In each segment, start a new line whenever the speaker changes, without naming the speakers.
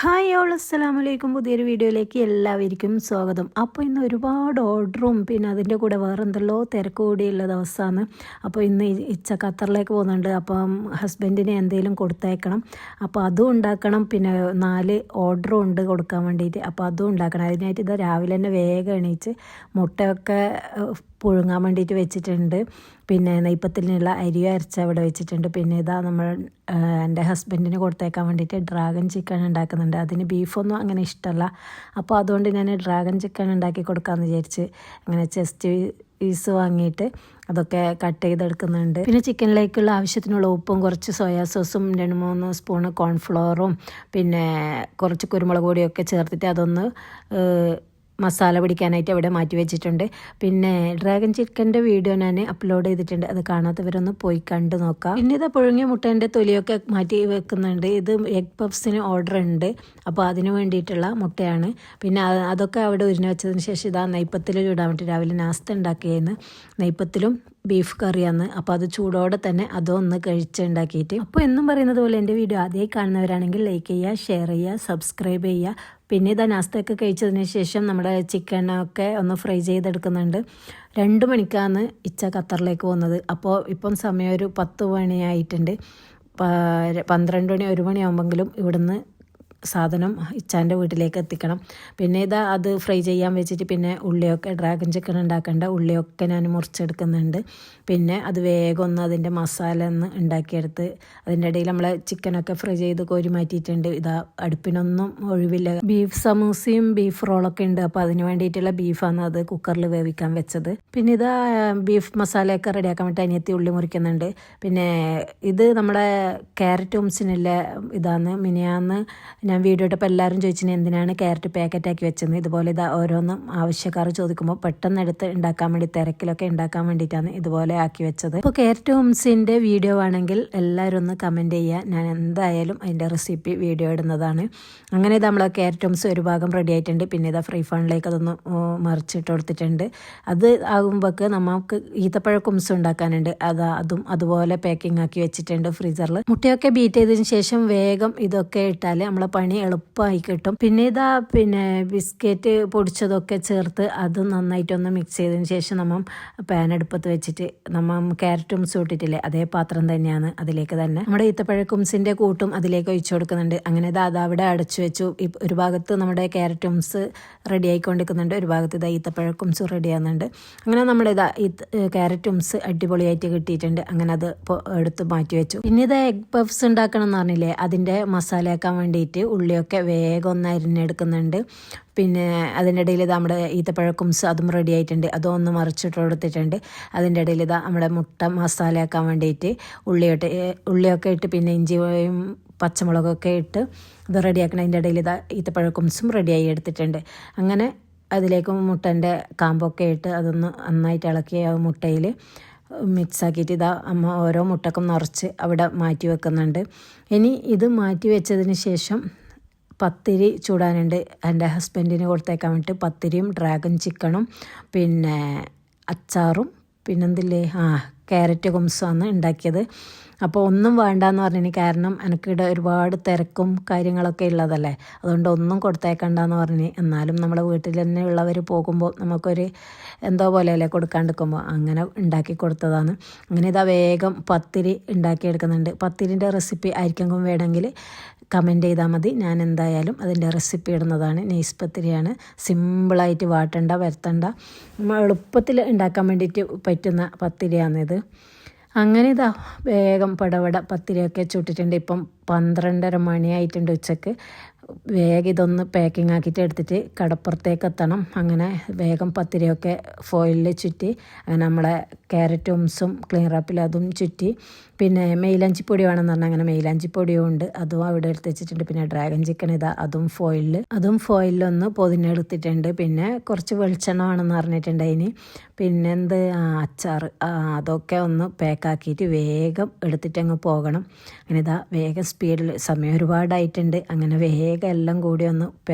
Hi all അസ്സലാമലൈക്കും. പുതിയൊരു വീഡിയോയിലേക്ക് എല്ലാവർക്കും സ്വാഗതം. അപ്പോൾ ഇന്ന് ഒരുപാട് ഓർഡറും പിന്നെ അതിൻ്റെ കൂടെ വേറെ എന്തെല്ലോ തിരക്ക് കൂടിയുള്ള ദിവസമാണ്. അപ്പോൾ ഇന്ന് ഇച്ച ഖത്തറിലേക്ക് പോകുന്നുണ്ട്. അപ്പം ഹസ്ബൻഡിന് എന്തെങ്കിലും കൊടുത്തയക്കണം. അപ്പോൾ അതും ഉണ്ടാക്കണം. പിന്നെ 4 ഓർഡറും ഉണ്ട് കൊടുക്കാൻ വേണ്ടിയിട്ട്. അപ്പോൾ അതും ഉണ്ടാക്കണം. അതിനായിട്ട് ഇത് രാവിലെ തന്നെ വേഗം എണീച്ച് മുട്ടയൊക്കെ പുഴുങ്ങാൻ വേണ്ടിയിട്ട് വെച്ചിട്ടുണ്ട്. പിന്നെ നെയ്പ്പത്തിനുള്ള അരി അരച്ച് അവിടെ വെച്ചിട്ടുണ്ട്. പിന്നെ ഇതാ നമ്മൾ എൻ്റെ ഹസ്ബൻഡിന് കൊടുത്തേക്കാൻ വേണ്ടിയിട്ട് ഡ്രാഗൺ ചിക്കൻ ഉണ്ടാക്കുന്നുണ്ട്. അതിന് ബീഫൊന്നും അങ്ങനെ ഇഷ്ടമല്ല. അപ്പോൾ അതുകൊണ്ട് ഞാൻ ഡ്രാഗൺ ചിക്കൻ ഉണ്ടാക്കി കൊടുക്കാമെന്ന് വിചാരിച്ച് അങ്ങനെ ചെസ്റ്റ് പീസ് വാങ്ങിയിട്ട് അതൊക്കെ കട്ട് ചെയ്തെടുക്കുന്നുണ്ട്. പിന്നെ ചിക്കനിലേക്കുള്ള ആവശ്യത്തിനുള്ള ഉപ്പും കുറച്ച് സോയാ സോസും 2-3 സ്പൂണ് കോൺഫ്ലവറും പിന്നെ കുറച്ച് കുരുമുളക് പൊടിയൊക്കെ ചേർത്തിട്ട് അതൊന്ന് മസാല പിടിക്കാനായിട്ട് അവിടെ മാറ്റി വെച്ചിട്ടുണ്ട്. പിന്നെ ഡ്രാഗൺ ചിക്കൻ്റെ വീഡിയോ ഞാൻ അപ്ലോഡ് ചെയ്തിട്ടുണ്ട്. അത് കാണാത്തവരൊന്ന് പോയി കണ്ടു നോക്കാം. പിന്നെ ഇത് പുഴുങ്ങിയ മുട്ടേൻ്റെ തൊലിയൊക്കെ മാറ്റി വെക്കുന്നുണ്ട്. ഇത് എഗ് പഫ്സിന് ഓർഡർ ഉണ്ട്. അപ്പോൾ അതിന് വേണ്ടിയിട്ടുള്ള മുട്ടയാണ്. പിന്നെ അതൊക്കെ അവിടെ ഉരിഞ്ഞ് വെച്ചതിന് ശേഷം ഇതാ നെയ്പ്പത്തിൽ ചൂടാൻ വേണ്ടി രാവിലെ നാസ്ത ഉണ്ടാക്കിയെന്ന് നെയ്പ്പത്തിലും ബീഫ് കറിയാണ്. അപ്പോൾ അത് ചൂടോടെ തന്നെ അതൊന്ന് കഴിച്ചുണ്ടാക്കിയിട്ട്. അപ്പോൾ എന്നും പറയുന്നത് പോലെ എൻ്റെ വീഡിയോ ആദ്യമായി കാണുന്നവരാണെങ്കിൽ ലൈക്ക് ചെയ്യുക, ഷെയർ ചെയ്യുക, സബ്സ്ക്രൈബ് ചെയ്യുക. പിന്നെ ഇതാ നാസ്തയൊക്കെ കഴിച്ചതിന് ശേഷം നമ്മുടെ ചിക്കനൊക്കെ ഒന്ന് ഫ്രൈ ചെയ്തെടുക്കുന്നുണ്ട്. 2 മണിക്കാണ് ഇച്ച ഖത്തറിലേക്ക് പോകുന്നത്. അപ്പോൾ ഇപ്പം സമയം ഒരു 10 മണിയായിട്ടുണ്ട്. 12 മണി 1 മണിയാകുമ്പോഴെങ്കിലും ഇവിടുന്ന് സാധനം ഇച്ചാൻ്റെ വീട്ടിലേക്ക് എത്തിക്കണം. പിന്നെ ഇതാ അത് ഫ്രൈ ചെയ്യാൻ വെച്ചിട്ട് പിന്നെ ഉള്ളിയൊക്കെ ഡ്രാഗൺ ചിക്കൻ ഉണ്ടാക്കേണ്ട ഉള്ളിയൊക്കെ ഞാൻ മുറിച്ചെടുക്കുന്നുണ്ട്. പിന്നെ അത് വേഗം ഒന്ന് അതിൻ്റെ മസാല ഒന്ന് ഉണ്ടാക്കിയെടുത്ത് അതിൻ്റെ ഇടയിൽ നമ്മൾ ചിക്കനൊക്കെ ഫ്രൈ ചെയ്ത് കോരി മാറ്റിയിട്ടുണ്ട്. ഇതാ അടുപ്പിനൊന്നും ഒഴിവില്ല. ബീഫ് സമൂസയും ബീഫ് റോളൊക്കെ ഉണ്ട്. അപ്പോൾ അതിന് വേണ്ടിയിട്ടുള്ള ബീഫാണ് അത് കുക്കറിൽ വേവിക്കാൻ വെച്ചത്. പിന്നെ ഇതാ ബീഫ് മസാലയൊക്കെ റെഡിയാക്കാൻ വേണ്ടി അനിയത്തി ഉള്ളി മുറിക്കുന്നുണ്ട്. പിന്നെ ഇത് നമ്മുടെ ക്യാരറ്റ് ഹോംസിനുള്ള ഇതാണ്. മിനിയാന്ന് ഞാൻ വീഡിയോ ഇട്ടപ്പോൾ എല്ലാവരും ചോദിച്ചിന് എന്തിനാണ് ക്യാരറ്റ് പാക്കറ്റാക്കി വെച്ചത്. ഇതുപോലെ ഇതാ ഓരോന്നും ആവശ്യക്കാർ ചോദിക്കുമ്പോൾ പെട്ടെന്ന് എടുത്ത് ഉണ്ടാക്കാൻ വേണ്ടി തിരക്കിലൊക്കെ ഉണ്ടാക്കാൻ വേണ്ടിയിട്ടാണ് ഇതുപോലെ ആക്കി വെച്ചത്. ഇപ്പോൾ ക്യാരറ്റ് ഹോംസിൻ്റെ വീഡിയോ ആണെങ്കിൽ എല്ലാവരും ഒന്ന് കമൻറ്റ് ചെയ്യുക. ഞാൻ എന്തായാലും അതിൻ്റെ റെസിപ്പി വീഡിയോ ഇടുന്നതാണ്. അങ്ങനെ ഇത് നമ്മളെ ക്യാരറ്റ് ഹോംസ് ഒരു ഭാഗം റെഡി ആയിട്ടുണ്ട്. പിന്നെ ഇതാ ഫ്രൈ ഫാണിലേക്ക് അതൊന്ന് മറിച്ചിട്ട് കൊടുത്തിട്ടുണ്ട്. അത് ആകുമ്പോഴേക്ക് നമുക്ക് ഈത്തപ്പഴ കുംസ് ഉണ്ടാക്കാനുണ്ട്. അതും അതുപോലെ പാക്കിംഗ് ആക്കി വെച്ചിട്ടുണ്ട് ഫ്രീസറിൽ. മുട്ടയൊക്കെ ബീറ്റ് ചെയ്തതിന് ശേഷം വേഗം ഇതൊക്കെ ഇട്ടാൽ നമ്മളെ പണി എളുപ്പമായി കിട്ടും. പിന്നെ പിന്നെ ബിസ്ക്കറ്റ് പൊടിച്ചതൊക്കെ ചേർത്ത് അത് നന്നായിട്ടൊന്ന് മിക്സ് ചെയ്തതിന് ശേഷം നമ്മൾ പാൻ അടുപ്പത്ത് വെച്ചിട്ട് നമ്മൾ ക്യാരറ്റും സൂട്ടിട്ടില്ലേ അതേ പാത്രം തന്നെയാണ്. അതിലേക്ക് തന്നെ നമ്മുടെ ഈത്തപ്പഴ കുംസിൻ്റെ കൂട്ടും അതിലേക്ക് ഒഴിച്ചു കൊടുക്കുന്നുണ്ട്. അങ്ങനെ അത് അവിടെ അടച്ചു വെച്ചു. ഒരു ഭാഗത്ത് നമ്മുടെ ക്യാരറ്റ് കുംസ് റെഡി ആയിക്കൊണ്ടിരിക്കുന്നുണ്ട്, ഒരു ഭാഗത്ത് ഇതാ ഈത്തപ്പഴ കുംസ് റെഡി ആകുന്നുണ്ട്. അങ്ങനെ നമ്മുടെ ക്യാരറ്റ് കുംസ് അടിപൊളിയായിട്ട് കിട്ടിയിട്ടുണ്ട്. അങ്ങനെ അത് എടുത്ത് മാറ്റി വെച്ചു. പിന്നെ ഇത് എഗ് പഫ്സ് ഉണ്ടാക്കണം എന്ന് പറഞ്ഞില്ലേ, അതിൻ്റെ മസാലയാക്കാൻ വേണ്ടിയിട്ട് ഉള്ളിയൊക്കെ വേഗം ഒന്ന് അരിഞ്ഞെടുക്കുന്നുണ്ട്. പിന്നെ അതിൻ്റെ ഇടയിൽ ഇതാ നമ്മുടെ ഈത്തപ്പഴ കുംസ് അതും റെഡി ആയിട്ടുണ്ട്. അതൊന്ന് മറിച്ചിട്ട് കൊടുത്തിട്ടുണ്ട്. അതിൻ്റെ ഇടയിൽ ഇതാ നമ്മുടെ മുട്ട മസാലയാക്കാൻ വേണ്ടിയിട്ട് ഉള്ളിയൊക്കെ ഇട്ട് പിന്നെ ഇഞ്ചിയും പച്ചമുളകൊക്കെ ഇട്ട് ഇത് റെഡിയാക്കണം. അതിൻ്റെ ഇടയിൽ ഇതാ ഈത്തപ്പഴ കുംസും റെഡിയായി എടുത്തിട്ടുണ്ട്. അങ്ങനെ അതിലേക്ക് മുട്ടൻ്റെ കാമ്പൊക്കെ ഇട്ട് അതൊന്ന് നന്നായിട്ട് ഇളക്കി മുട്ടയിൽ മിക്സാക്കിയിട്ട് ഇതാ അമ്മ ഓരോ മുട്ടക്കും നിറച്ച് അവിടെ മാറ്റി വെക്കുന്നുണ്ട്. ഇനി ഇത് മാറ്റി വെച്ചതിന് ശേഷം പത്തിരി ചൂടാനുണ്ട്. എൻ്റെ ഹസ്ബൻഡിന് കൊടുത്തേക്കാൻ വേണ്ടിയിട്ട് പത്തിരിയും ഡ്രാഗൺ ചിക്കനും പിന്നെ അച്ചാറും പിന്നെന്തില്ലേ ക്യാരറ്റ് കുംസുമാണ് ഉണ്ടാക്കിയത്. അപ്പോൾ ഒന്നും വേണ്ടാന്ന് പറഞ്ഞു. കാരണം എനിക്കിവിടെ ഒരുപാട് തിരക്കും കാര്യങ്ങളൊക്കെ ഉള്ളതല്ലേ, അതുകൊണ്ട് ഒന്നും കൊടുത്തേക്കണ്ടെന്ന് പറഞ്ഞ്. എന്നാലും നമ്മളെ വീട്ടിൽ തന്നെ ഉള്ളവർ പോകുമ്പോൾ നമുക്കൊരു എന്തോ പോലെയല്ലേ കൊടുക്കാണ്ടിരിക്കുമ്പോൾ അങ്ങനെ ഉണ്ടാക്കി കൊടുത്തതാണ്. അങ്ങനെ ഇതാ വേഗം പത്തിരി ഉണ്ടാക്കിയെടുക്കുന്നുണ്ട്. പത്തിരിൻ്റെ റെസിപ്പി ആയിരിക്കും വേണമെങ്കിൽ കമൻറ്റ് ചെയ്താൽ മതി. ഞാൻ എന്തായാലും അതിൻ്റെ റെസിപ്പി ഇടുന്നതാണ്. നൈസ് പത്തിരിയാണ്, സിമ്പിളായിട്ട് വാട്ടണ്ട വരുത്തണ്ട എളുപ്പത്തിൽ ഉണ്ടാക്കാൻ വേണ്ടിയിട്ട് പറ്റുന്ന പത്തിരിയാണിത്. അങ്ങനെ ഇതാ വേഗം പടവട പത്തിരിയൊക്കെ ചുട്ടിട്ടുണ്ട്. ഇപ്പം 12:30 മണിയായിട്ടുണ്ട് ഉച്ചക്ക്. വേഗം ഇതൊന്ന് പാക്കിംഗ് ആക്കിയിട്ട് എടുത്തിട്ട് കടപ്പുറത്തേക്ക് എത്തണം. അങ്ങനെ വേഗം പത്തിരിയൊക്കെ ഫോയിലിൽ ചുറ്റി അങ്ങനെ നമ്മളെ ക്യാരറ്റ് ഹോംസും ക്ലീൻ റാപ്പിൽ അതും ചുറ്റി. പിന്നെ മെയിലാഞ്ചിപ്പൊടി വേണമെന്ന് പറഞ്ഞാൽ അങ്ങനെ മെയിലാഞ്ചിപ്പൊടിയും ഉണ്ട്, അതും അവിടെ എടുത്ത് വെച്ചിട്ടുണ്ട്. പിന്നെ ഡ്രാഗൺ ചിക്കൻ ഇതാ അതും ഫോയിലൊന്ന് പൊതിഞ്ഞെടുത്തിട്ടുണ്ട്. പിന്നെ കുറച്ച് വെളിച്ചെണ്ണ വേണമെന്ന് പറഞ്ഞിട്ടുണ്ട് അതിന്. പിന്നെന്ത് അച്ചാർ അതൊക്കെ ഒന്ന് പാക്കാക്കിയിട്ട് വേഗം എടുത്തിട്ട് അങ്ങ് പോകണം. അങ്ങനെ ഇതാ വേഗം സ്പീഡിൽ സമയം ഒരുപാടായിട്ടുണ്ട്. അങ്ങനെ വേഗം എല്ലാം കൂടി ഒന്ന്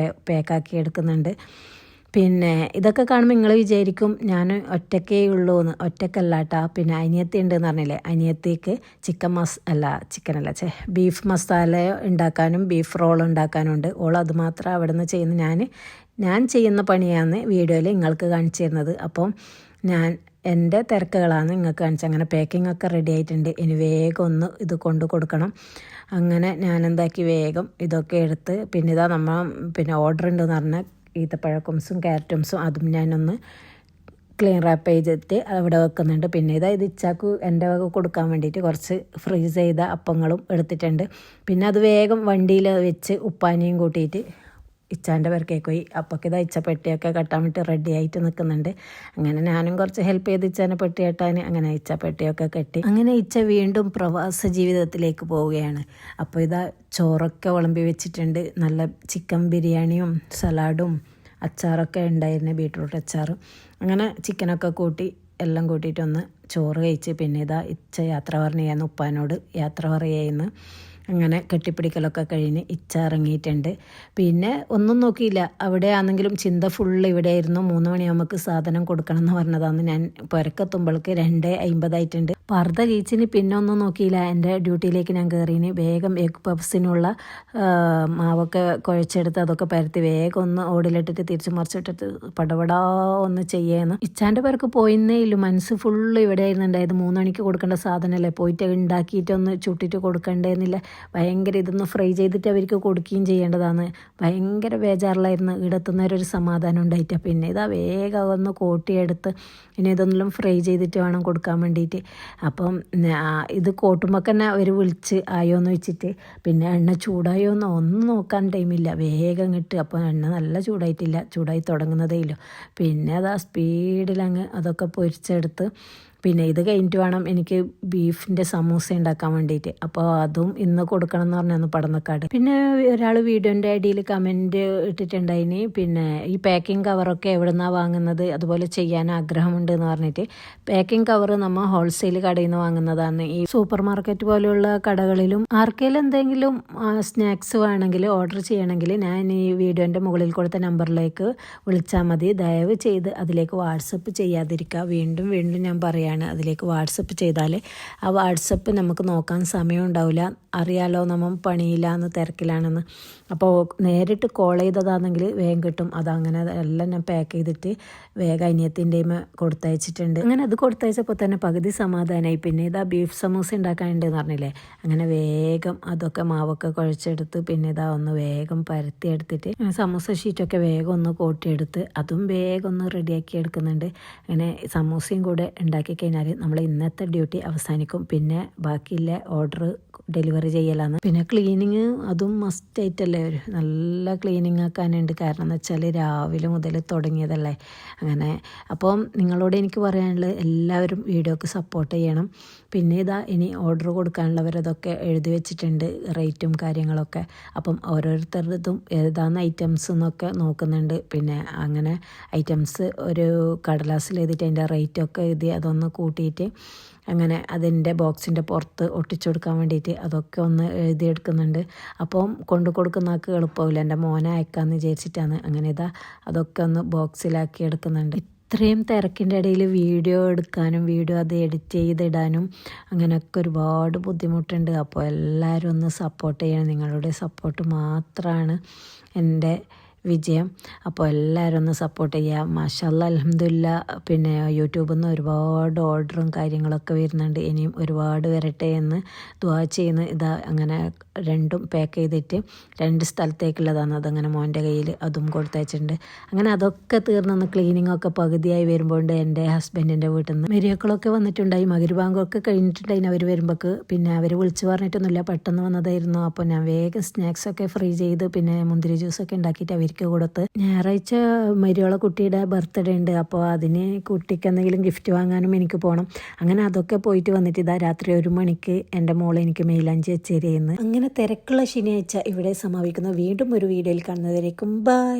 പാക്കാക്കി എടുക്കുന്നുണ്ട്. പിന്നെ ഇതൊക്കെ കാണുമ്പോൾ നിങ്ങൾ വിചാരിക്കും ഞാൻ ഒറ്റക്കേ ഉള്ളൂ എന്ന്. ഒറ്റക്കല്ല കേട്ടോ. പിന്നെ അനിയത്തി ഉണ്ടെന്ന് പറഞ്ഞില്ലേ, അനിയത്തിക്ക് ബീഫ് മസാല ഉണ്ടാക്കാനും ബീഫ് റോൾ ഉണ്ടാക്കാനും ഉണ്ട്. ഓൾ അത് മാത്രം അവിടെ നിന്ന് ചെയ്യുന്ന ഞാൻ ചെയ്യുന്ന പണിയാണ് വീഡിയോയിൽ നിങ്ങൾക്ക് കാണിച്ചു തരുന്നത്. അപ്പം എൻ്റെ തിരക്കുകളാണ് നിങ്ങൾക്ക് കാണിച്ചത്. അങ്ങനെ പാക്കിംഗ് ഒക്കെ റെഡി ആയിട്ടുണ്ട്. ഇനി വേഗം ഒന്ന് ഇത് കൊണ്ട് കൊടുക്കണം. അങ്ങനെ ഞാനെന്താക്കി വേഗം ഇതൊക്കെ എടുത്ത് പിന്നെ ഇതാ പിന്നെ ഓർഡർ ഉണ്ടെന്ന് പറഞ്ഞാൽ ഈത്തപ്പഴക്കുംസും ക്യാരറ്റുംസും അതും ഞാനൊന്ന് ക്ലീൻ റാപ്പ് ചെയ്തിട്ട് അവിടെ വെക്കുന്നുണ്ട്. പിന്നെ ഇത് ഇച്ചാക്ക് എൻ്റെ വക കൊടുക്കാൻ വേണ്ടിയിട്ട് കുറച്ച് ഫ്രീസ് ചെയ്ത അപ്പങ്ങളും എടുത്തിട്ടുണ്ട്. പിന്നെ അത് വേഗം വണ്ടിയിൽ വെച്ച് ഉപ്പാനിയും കൂട്ടിയിട്ട് ഇച്ചാൻ്റെ പേർക്കേക്ക് പോയി. അപ്പൊക്കെ ഇതാ ഇച്ച പെട്ടിയൊക്കെ കെട്ടാൻ വേണ്ടി റെഡി ആയിട്ട് നിൽക്കുന്നുണ്ട്. അങ്ങനെ ഞാനും കുറച്ച് ഹെൽപ്പ് ചെയ്ത് ഇച്ചാനെ പെട്ടി കെട്ടാൻ അങ്ങനെ ഇച്ച പെട്ടിയൊക്കെ കെട്ടി. അങ്ങനെ ഇച്ച വീണ്ടും പ്രവാസ ജീവിതത്തിലേക്ക് പോവുകയാണ്. അപ്പോൾ ഇതാ ചോറൊക്കെ വിളമ്പി വെച്ചിട്ടുണ്ട്. നല്ല ചിക്കൻ ബിരിയാണിയും സലാഡും അച്ചാറൊക്കെ ഉണ്ടായിരുന്നു, ബീട്രൂട്ട് അച്ചാറും. അങ്ങനെ ചിക്കനൊക്കെ കൂട്ടി എല്ലാം കൂട്ടിയിട്ടൊന്ന് ചോറ് കഴിച്ച് പിന്നെ ഇതാ ഇച്ച യാത്ര പറഞ്ഞായിരുന്നു, ഉപ്പാനോട് യാത്ര പറയായിരുന്നു. അങ്ങനെ കെട്ടിപ്പിടിക്കലൊക്കെ കഴിഞ്ഞ് ഇച്ച ഇറങ്ങിയിട്ടുണ്ട്. പിന്നെ ഒന്നും നോക്കിയില്ല, അവിടെ ആണെങ്കിലും ചിന്ത ഫുള്ള് ഇവിടെ ആയിരുന്നു. 3 മണിയാകുമ്പോൾ സാധനം കൊടുക്കണം എന്ന് പറഞ്ഞതാണ്. ഞാൻ പുരക്കെത്തുമ്പോൾക്ക് 2:50 പർദ്ദ കീച്ചിന് പിന്നെ ഒന്നും നോക്കിയില്ല. എൻ്റെ ഡ്യൂട്ടിയിലേക്ക് ഞാൻ കയറിന് വേഗം എഗ് പഫ്സിനുള്ള മാവൊക്കെ കുഴച്ചെടുത്ത് അതൊക്കെ പരത്തി വേഗം ഒന്ന് ഓടിലിട്ടിട്ട് തിരിച്ച് മറിച്ചിട്ടിട്ട് പടപടാ ഒന്ന് ചെയ്യുന്നു. ഇച്ചാൻ്റെ പേർക്ക് പോയിന്നേ ഇല്ല, മനസ്സ് ഫുള്ള് ഇവിടെ ആയിരുന്നുണ്ടായത്. 3 മണിക്ക് കൊടുക്കേണ്ട സാധനമല്ലേ, പോയിട്ട് ഉണ്ടാക്കിയിട്ടൊന്ന് ചുട്ടിട്ട് കൊടുക്കണ്ടേന്നില്ല. ഭയങ്കര ഇതൊന്ന് ഫ്രൈ ചെയ്തിട്ട് അവർക്ക് കൊടുക്കുകയും ചെയ്യേണ്ടതാണ്. ഭയങ്കര ബേജാറിലായിരുന്നു. ഇടത്തുന്നവരൊരു സമാധാനം ഉണ്ടായിട്ട് പിന്നെ ഇതാ വേഗം ഒന്ന് കോട്ടിയെടുത്ത് ഇനി ഇതൊന്നും ഫ്രൈ ചെയ്തിട്ട് വേണം കൊടുക്കാൻ വേണ്ടിയിട്ട്. അപ്പം ഇത് കോട്ടുമ്പോൾ തന്നെ അവർ വിളിച്ച് ആയോന്ന് വെച്ചിട്ട് പിന്നെ എണ്ണ ചൂടായോന്നോ ഒന്നും നോക്കാൻ ടൈമില്ല, വേഗം കിട്ട്. അപ്പോൾ എണ്ണ നല്ല ചൂടായിട്ടില്ല, ചൂടായി തുടങ്ങുന്നതേ ഇല്ല. പിന്നെ അതാ സ്പീഡിലങ്ങ് അതൊക്കെ പൊരിച്ചെടുത്ത് പിന്നെ ഇത് കഴിഞ്ഞിട്ട് വേണം എനിക്ക് ബീഫിൻ്റെ സമൂസ ഉണ്ടാക്കാൻ വേണ്ടിയിട്ട്. അപ്പോൾ അതും ഇന്ന് കൊടുക്കണം എന്ന് പറഞ്ഞാൽ പടന്നക്കാട്. പിന്നെ ഒരാൾ വീഡിയോൻ്റെ അടിയിൽ കമൻറ്റ് ഇട്ടിട്ടുണ്ടായിന്, പിന്നെ ഈ പാക്കിംഗ് കവറൊക്കെ എവിടെ നിന്നാണ് വാങ്ങുന്നത്, അതുപോലെ ചെയ്യാൻ ആഗ്രഹമുണ്ട് എന്ന് പറഞ്ഞിട്ട്. പാക്കിംഗ് കവർ നമ്മൾ ഹോൾസെയിൽ കടയിൽ നിന്ന് വാങ്ങുന്നതാണ്. ഈ സൂപ്പർ മാർക്കറ്റ് പോലെയുള്ള കടകളിലും ആർക്കെങ്കിലും എന്തെങ്കിലും സ്നാക്സ് വേണമെങ്കിൽ ഓർഡർ ചെയ്യണമെങ്കിൽ ഞാൻ ഈ വീഡിയോൻ്റെ മുകളിൽ കൊടുത്ത നമ്പറിലേക്ക് വിളിച്ചാൽ മതി. ദയവ് ചെയ്ത് അതിലേക്ക് വാട്സപ്പ് ചെയ്യാതിരിക്കുക. വീണ്ടും ഞാൻ പറയാം, അതിലേക്ക് വാട്സപ്പ് ചെയ്താൽ ആ വാട്സപ്പ് നമുക്ക് നോക്കാൻ സമയം ഉണ്ടാവില്ല. അറിയാലോ നമ്മൾ പണിയില്ലാന്ന് തിരക്കിലാണെന്ന്. അപ്പോൾ നേരിട്ട് കോൾ ചെയ്തതാണെങ്കിൽ വേഗം കിട്ടും. അതങ്ങനെ എല്ലാം ഞാൻ പാക്ക് ചെയ്തിട്ട് വേഗം അനിയത്തിൻ്റെയും കൊടുത്തയച്ചിട്ടുണ്ട്. അങ്ങനെ അത് കൊടുത്തയച്ചപ്പോൾ തന്നെ പകുതി സമാധാനമായി. പിന്നെ ഇതാ ബീഫ് സമൂസ ഉണ്ടാക്കാനുണ്ടെന്ന് പറഞ്ഞില്ലേ, അങ്ങനെ വേഗം അതൊക്കെ മാവൊക്കെ കുഴച്ചെടുത്ത് പിന്നെ ഇതാ ഒന്ന് വേഗം പരത്തി എടുത്തിട്ട് സമൂസ ഷീറ്റൊക്കെ വേഗം ഒന്ന് കോട്ടിയെടുത്ത് അതും വേഗം ഒന്ന് റെഡിയാക്കി എടുക്കുന്നുണ്ട്. അങ്ങനെ സമൂസയും കൂടെ ഉണ്ടാക്കി കഴിഞ്ഞാൽ നമ്മൾ ഇന്നത്തെ ഡ്യൂട്ടി അവസാനിക്കും. പിന്നെ ബാക്കിയില്ല ഓർഡർ ഡെലിവറി ചെയ്യലാണ്. പിന്നെ ക്ലീനിങ് അതും മസ്റ്റായിട്ടല്ലേ, ഒരു നല്ല ക്ലീനിങ് ആക്കാനുണ്ട്. കാരണം എന്ന് വെച്ചാൽ രാവിലെ മുതൽ തുടങ്ങിയതല്ലേ. അങ്ങനെ അപ്പം നിങ്ങളോട് എനിക്ക് പറയാനുള്ളത് എല്ലാവരും വീഡിയോക്ക് സപ്പോർട്ട് ചെയ്യണം. പിന്നെ ഇതാ ഇനി ഓർഡർ കൊടുക്കാനുള്ളവരതൊക്കെ എഴുതി വെച്ചിട്ടുണ്ട്, റേറ്റും കാര്യങ്ങളൊക്കെ. അപ്പം ഓരോരുത്തരുടേതും ഏതാണ് ഐറ്റംസ് എന്നൊക്കെ നോക്കുന്നുണ്ട്. പിന്നെ അങ്ങനെ ഐറ്റംസ് ഒരു കടലാസിൽ എഴുതിയിട്ട് അതിൻ്റെ റേറ്റൊക്കെ എഴുതി അതൊന്ന് കൂട്ടിയിട്ട് അങ്ങനെ അതിൻ്റെ ബോക്സിൻ്റെ പുറത്ത് ഒട്ടിച്ചു കൊടുക്കാൻ വേണ്ടിയിട്ട് അതൊക്കെ ഒന്ന് എഴുതിയെടുക്കുന്നുണ്ട്. അപ്പം കൊണ്ടു കൊടുക്കുന്നതൊക്കെ എളുപ്പമില്ല, എൻ്റെ മോനെ അയക്കാമെന്ന് വിചാരിച്ചിട്ടാണ്. അങ്ങനെ ഇതാ അതൊക്കെ ഒന്ന് ബോക്സിലാക്കി എടുക്കുന്നുണ്ട്. ഇത്രയും തിരക്കിൻ്റെ ഇടയിൽ വീഡിയോ എടുക്കാനും വീഡിയോ അത് എഡിറ്റ് ചെയ്തിടാനും അങ്ങനെയൊക്കെ ഒരുപാട് ബുദ്ധിമുട്ടുണ്ട്. അപ്പോൾ എല്ലാവരും ഒന്ന് സപ്പോർട്ട് ചെയ്യണം. നിങ്ങളുടെ സപ്പോർട്ട് മാത്രമാണ് എൻ്റെ വിജയം. അപ്പോൾ എല്ലാവരും ഒന്ന് സപ്പോർട്ട് ചെയ്യുക. മാഷാഅല്ലാ അൽഹംദുലില്ലാ. പിന്നെ യൂട്യൂബിൽ നിന്ന് ഒരുപാട് ഓർഡറും കാര്യങ്ങളൊക്കെ വരുന്നുണ്ട്. ഇനിയും ഒരുപാട് വരട്ടെ എന്ന് ദുആ ചെയ്യുന്നു. ഇതാ അങ്ങനെ രണ്ടും പാക്ക് ചെയ്തിട്ട് 2 സ്ഥലത്തേക്കുള്ളതാണ്. അതങ്ങനെ മോൻ്റെ കയ്യിൽ അതും കൊടുത്തയച്ചിട്ടുണ്ട്. അങ്ങനെ അതൊക്കെ തീർന്നൊന്ന് ക്ലീനിങ്ങൊക്കെ പകുതിയായി വരുമ്പോൾ എൻ്റെ ഹസ്ബൻഡിൻ്റെ വീട്ടിൽ നിന്ന് മരിയക്കളൊക്കെ വന്നിട്ടുണ്ടായി. മഗ്‌രിബാങ്കൊക്കെ കഴിഞ്ഞിട്ടുണ്ടായി അവർ വരുമ്പോൾക്ക്. പിന്നെ അവർ വിളിച്ച് പറഞ്ഞിട്ടൊന്നുമില്ല, പെട്ടെന്ന് വന്നതായിരുന്നു. അപ്പോൾ ഞാൻ വേഗം സ്നാക്സൊക്കെ ഫ്രീ ചെയ്ത് പിന്നെ മുന്തിരി ജ്യൂസൊക്കെ ഉണ്ടാക്കിയിട്ട് അവർക്ക് കൊടുത്ത്. ഞായറാഴ്ച മരിയോളെ കുട്ടിയുടെ ബർത്ത്ഡേ ഉണ്ട്. അപ്പോൾ അതിന് കുട്ടിക്ക് എന്തെങ്കിലും ഗിഫ്റ്റ് വാങ്ങാനും എനിക്ക് പോകണം. അങ്ങനെ അതൊക്കെ പോയിട്ട് വന്നിട്ട് ഇതാ രാത്രി 1 മണിക്ക് എൻ്റെ മോളെ എനിക്ക് മൈലാഞ്ചി വെച്ചേരിയെന്ന്. അങ്ങനെ തിരക്കുള്ള ശനിയാഴ്ച ഇവിടെ സമാപിക്കുന്നു. വീണ്ടും ഒരു വീഡിയോയിൽ കാണുന്നതായിരിക്കും. ബൈ.